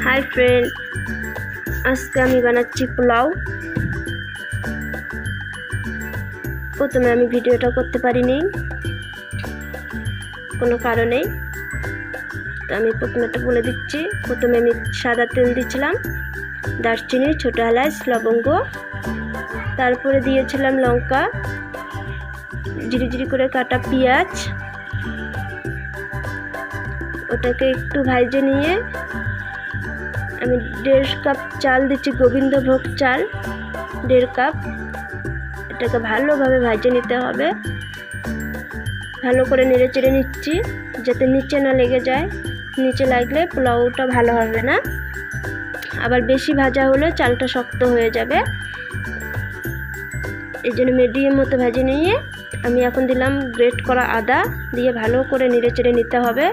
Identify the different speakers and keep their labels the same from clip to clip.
Speaker 1: Hi friend, आज के আমি বানাচ্ছি পোলাও। প্রথমে আমি ভিডিওটা করতে পারিনি কোনো কারণে, তো আমি প্রথমেটা বলে দিচ্ছি। প্রথমে আমি সাদা তেল দিয়েছিলাম, দারচিনি, ছোটো এলাচ, লবঙ্গ, তারপরে দিয়েছিলাম লঙ্কা, জিরি জিরি করে কাটা পেঁয়াজ। ওটাকে একটু ভাজে নিয়ে আমি 1.5 কাপ চাল দিচ্ছি, গোবিন্দভোগ চাল 1.5 কাপ। এটাকে ভালোভাবে ভাজে নিতে হবে। ভালো করে নেড়ে চেড়ে নিচ্ছি যাতে নিচে না লেগে যায়। নিচে লাগলে পোলাওটা ভালো হবে না, আবার বেশি ভাজা হলে চালটা শক্ত হয়ে যাবে। এই জন্য মিডিয়াম মতো ভেজে নিয়ে আমি এখন দিলাম গ্রেট করা আদা, দিয়ে ভালো করে নেড়ে চেড়ে নিতে হবে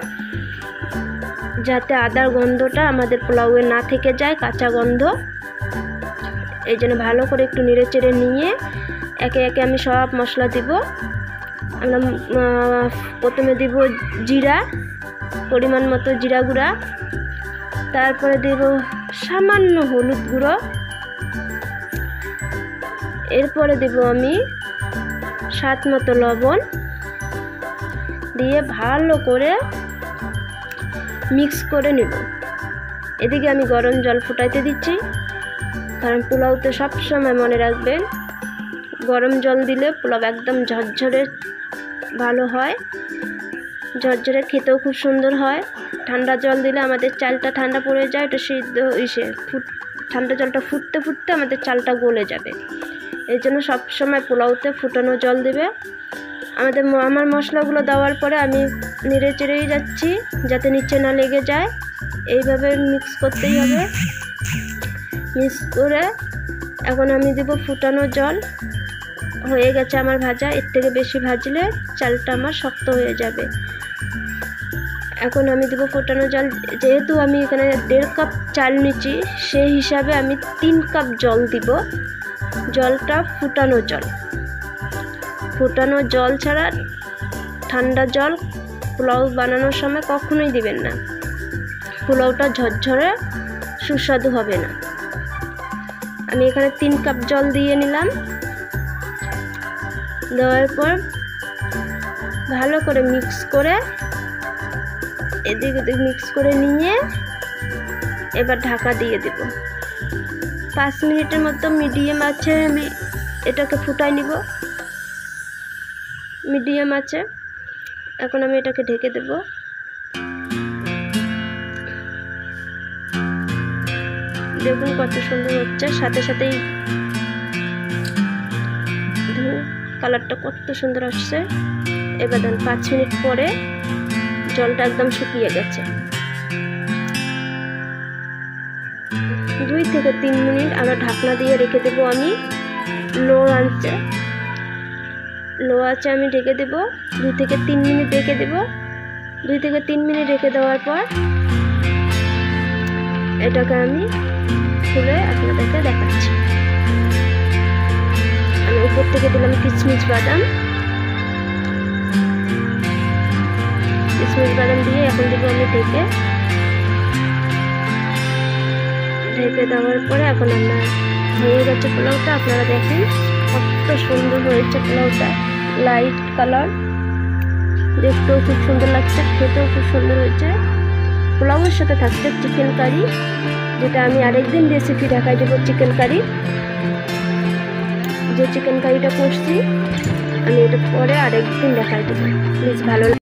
Speaker 1: যাতে আদার গন্ধটা আমাদের পোলাওয়ে না থেকে যায়, কাঁচা গন্ধ। এই জন্য ভালো করে একটু নেড়ে চেড়ে নিয়ে একে একে আমি সব মশলা দিব। আমরা প্রথমে দিব জিরা, পরিমাণ মতো জিরা গুঁড়া, তারপরে দেব সামান্য হলুদ গুঁড়ো, এরপরে দেব আমি স্বাদ মতো লবণ, দিয়ে ভালো করে মিক্স করে নেব। এদিকে আমি গরম জল ফুটাইতে দিচ্ছি, কারণ পোলাওতে সবসময় মনে রাখবেন গরম জল দিলে পোলাও একদম ঝরঝরে ভালো হয়, ঝরঝরে খেতেও খুব সুন্দর হয়। ঠান্ডা জল দিলে আমাদের চালটা ঠান্ডা পড়ে যায়, এটা সিদ্ধ ঠান্ডা জলটা ফুটতে ফুটতে আমাদের চালটা গলে যাবে। এই জন্য সবসময় পোলাওতে ফুটানো জল দেবে। আমার মশলাগুলো দেওয়ার পরে আমি নেড়ে চেড়েই যাচ্ছি যাতে নিচে না লেগে যায়। এইভাবে মিক্স করতেই হবে। মিক্স করে এখন আমি দেব ফুটানো জল। হয়ে গেছে আমার ভাজা, এর থেকে বেশি ভাজলে চালটা আমার শক্ত হয়ে যাবে। এখন আমি দেব ফুটানো জল। যেহেতু আমি এখানে 1.5 কাপ চাল নিচ্ছি, সেই হিসাবে আমি 3 কাপ জল দিব। জলটা ফুটানো জল, ফুটানো জল ছাড়া ঠান্ডা জল পোলাও বানানোর সময় কখনোই দিবেন না, পোলাওটা ঝরঝরে সুস্বাদু হবে না। আমি এখানে 3 কাপ জল দিয়ে নিলাম। দেওয়ার পর ভালো করে মিক্স করে এদিক ওদিক মিক্স করে নিয়ে এবার ঢাকা দিয়ে দেব। 5 মিনিটের মতো মিডিয়াম আছে আমি এটাকে ফুটাই নিব, মিডিয়াম আছে। এখন আমি এটাকে ঢেকে দেব। দেখুন কত সুন্দর হচ্ছে, সাথে সাথেই কালারটা কত সুন্দর আসছে। এবার ধরুন 5 মিনিট পরে জলটা একদম শুকিয়ে গেছে। 2 থেকে 3 মিনিট আমরা ঢাকনা দিয়ে রেখে দেব। আমি লো আঁচে আমি ঢেকে দেব। 2 থেকে 3 মিনিট রেখে দেব। 2 থেকে 3 মিনিট রেখে দেওয়ার পর এটাকে আমি খুলে আপনাদেরকে দেখাচ্ছি। আমি উপর থেকে দিলাম কিশমিশ বাদাম দিয়ে এখন দেবো আমি ঢেকে দেওয়ার পরে এখন আমার হয়ে গেছে পোলাওটা। আপনারা দেখেন কত সুন্দর হয়েছে পোলাওটা, লাইট কালার, দেখতেও খুব সুন্দর লাগছে, খেতেও খুব সুন্দর হয়েছে। পোলাওয়ের সাথে থাকছে চিকেন কারি, যেটা আমি আরেকদিন রেসিপি দেখাই দেবো। চিকেন কারি, যে চিকেন কারিটা করছি আমি এটা পরে আরেকদিন দেখাই দেবো। প্লিজ ভালো